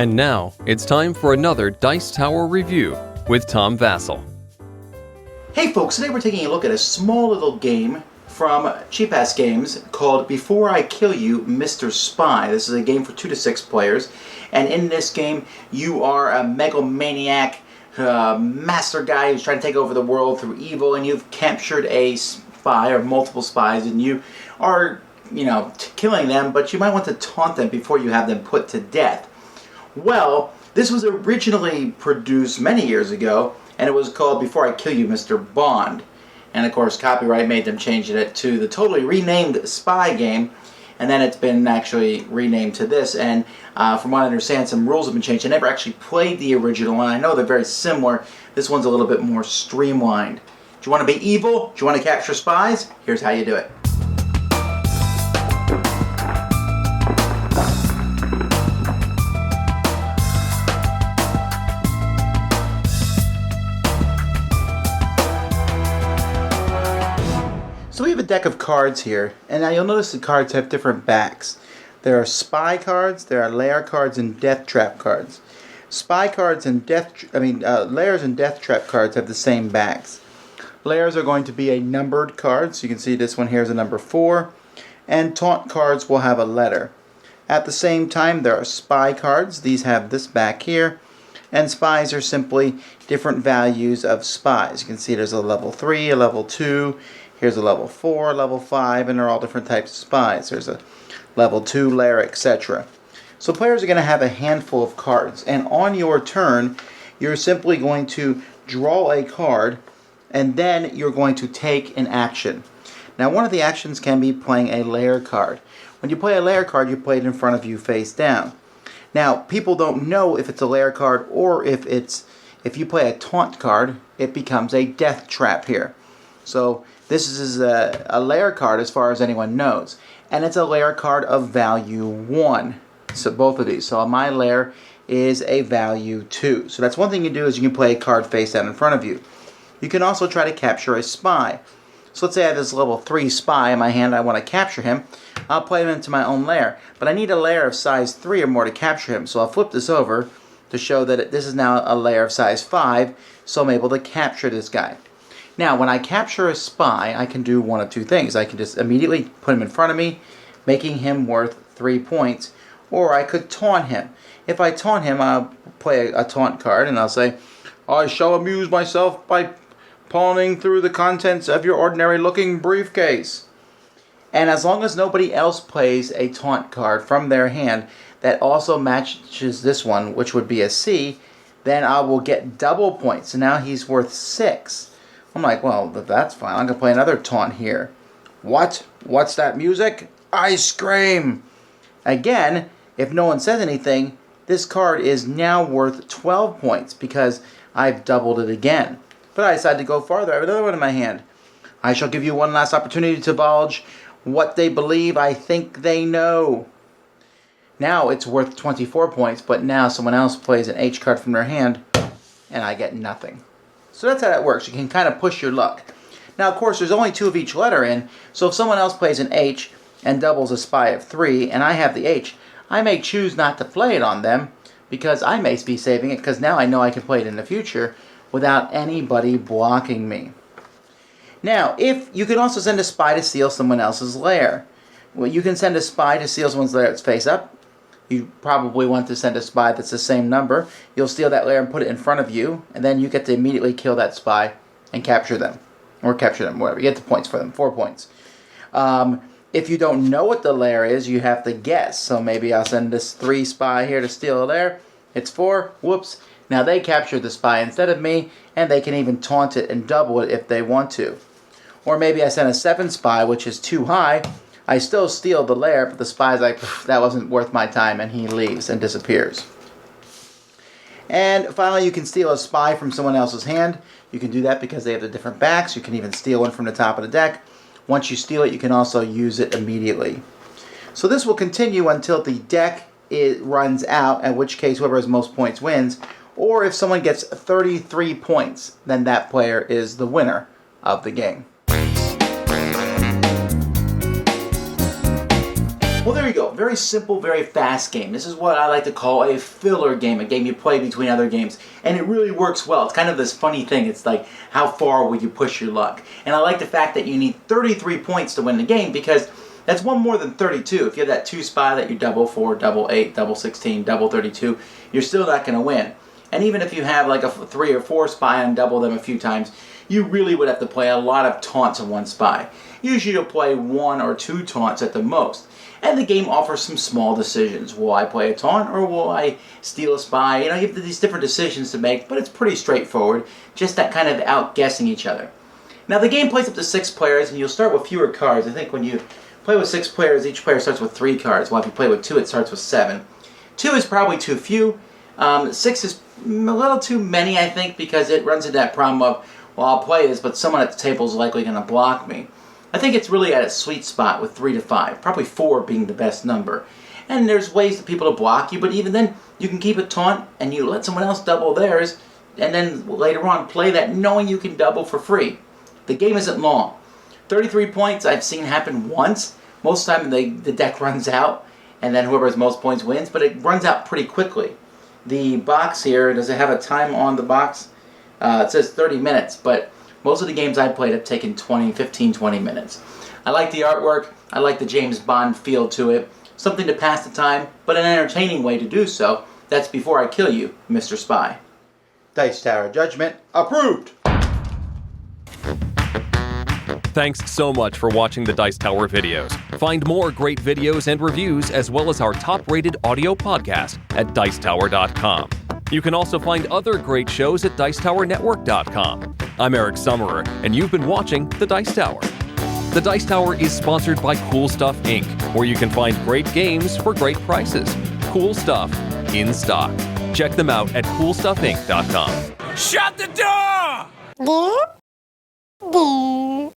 And now, it's time for another Dice Tower review with Tom Vasel. Hey folks, today we're taking a look at a small little game from Cheapass Games called Before I Kill You, Mr. Spy. This is a game for 2 to 6 players, and in this game you are a megalomaniac master guy who's trying to take over the world through evil, and you've captured a spy or multiple spies, and you are, killing them, but you might want to taunt them before you have them put to death. Well, this was originally produced many years ago, and it was called Before I Kill You, Mr. Bond. And of course, copyright made them change it to the totally renamed Spy game, and then it's been actually renamed to this. And from what I understand, some rules have been changed. I never actually played the original, and I know they're very similar. This one's a little bit more streamlined. Do you want to be evil? Do you want to capture spies? Here's how you do it. So we have a deck of cards here, and now you'll notice the cards have different backs. There are spy cards, there are lair cards, and death trap cards. Spy cards and lairs and death trap cards have the same backs. Lairs are going to be a numbered card, so you can see this one here is a number 4, and taunt cards will have a letter. At the same time, there are spy cards. These have this back here, and spies are simply different values of spies. You can see there's a level 3, a level 2. Here's a level 4, level 5, and they're all different types of spies. There's a level 2 lair, etc. So players are going to have a handful of cards, and on your turn, you're simply going to draw a card, and then you're going to take an action. Now, one of the actions can be playing a lair card. When you play a lair card, you play it in front of you face down. Now, people don't know if it's a lair card or if you play a taunt card, it becomes a death trap here. So this is a lair card as far as anyone knows. And it's a lair card of value 1. So both of these. So my lair is a value 2. So that's one thing you do is you can play a card face down in front of you. You can also try to capture a spy. So let's say I have this level 3 spy in my hand. I want to capture him. I'll play him into my own lair. But I need a lair of size 3 or more to capture him. So I'll flip this over to show that this is now a lair of size 5. So I'm able to capture this guy. Now, when I capture a spy, I can do one of two things. I can just immediately put him in front of me, making him worth 3 points, or I could taunt him. If I taunt him, I'll play a taunt card, and I'll say, "I shall amuse myself by pawning through the contents of your ordinary-looking briefcase." And as long as nobody else plays a taunt card from their hand that also matches this one, which would be a C, then I will get double points. So now he's worth 6. I'm like, well, that's fine. I'm going to play another taunt here. What? What's that music? Ice cream! Again, if no one says anything, this card is now worth 12 points because I've doubled it again. But I decided to go farther. I have another one in my hand. I shall give you one last opportunity to divulge what they believe I think they know. Now it's worth 24 points, but now someone else plays an H card from their hand, and I get nothing. So that's how that works. You can kind of push your luck. Now, of course, there's only 2 of each letter in, so if someone else plays an H and doubles a spy of 3, and I have the H, I may choose not to play it on them because I may be saving it because now I know I can play it in the future without anybody blocking me. Now, if you can also send a spy to steal someone else's lair. Well, you can send a spy to steal someone's lair that's face up. You probably want to send a spy that's the same number. You'll steal that lair and put it in front of you, and then you get to immediately kill that spy and capture them. Or capture them, whatever. You get the points for them, 4 points. If you don't know what the lair is, you have to guess. So maybe I'll send this 3 spy here to steal a lair. It's 4. Whoops. Now they capture the spy instead of me, and they can even taunt it and double it if they want to. Or maybe I send a 7 spy, which is too high. I still steal the lair, but the spy's like, that wasn't worth my time, and he leaves and disappears. And finally, you can steal a spy from someone else's hand. You can do that because they have the different backs. You can even steal one from the top of the deck. Once you steal it, you can also use it immediately. So this will continue until the deck runs out, in which case whoever has most points wins. Or if someone gets 33 points, then that player is the winner of the game. Well, there you go. Very simple, very fast game. This is what I like to call a filler game, a game you play between other games. And it really works well. It's kind of this funny thing. It's like, how far will you push your luck? And I like the fact that you need 33 points to win the game, because that's one more than 32. If you have that 2 spy that you double 4, double 8, double 16, double 32, you're still not going to win. And even if you have like a 3 or 4 spy and double them a few times, you really would have to play a lot of taunts on one spy. Usually you'll play 1 or 2 taunts at the most. And the game offers some small decisions. Will I play a taunt, or will I steal a spy? You have these different decisions to make, but it's pretty straightforward. Just that kind of outguessing each other. Now the game plays up to 6 players, and you'll start with fewer cards. I think when you play with 6 players, each player starts with 3 cards, while if you play with 2, it starts with 7. 2 is probably too few. 6 is a little too many, I think, because it runs into that problem of, well, I'll play this, but someone at the table is likely going to block me. I think it's really at a sweet spot with 3 to 5, probably 4 being the best number. And there's ways for people to block you, but even then, you can keep a taunt and you let someone else double theirs, and then later on play that knowing you can double for free. The game isn't long. 33 points I've seen happen once. Most of the time the deck runs out, and then whoever has most points wins, but it runs out pretty quickly. The box here, does it have a time on the box? It says 30 minutes, but most of the games I played have taken 15, 20 minutes. I like the artwork. I like the James Bond feel to it. Something to pass the time, but an entertaining way to do so. That's before I kill you, Mr. Spy. Dice Tower Judgment approved. Thanks so much for watching the Dice Tower videos. Find more great videos and reviews, as well as our top-rated audio podcast at Dicetower.com. You can also find other great shows at DicetowerNetwork.com. I'm Eric Summerer, and you've been watching The Dice Tower. The Dice Tower is sponsored by Cool Stuff Inc., where you can find great games for great prices. Cool stuff in stock. Check them out at CoolStuffInc.com. Shut the door! There.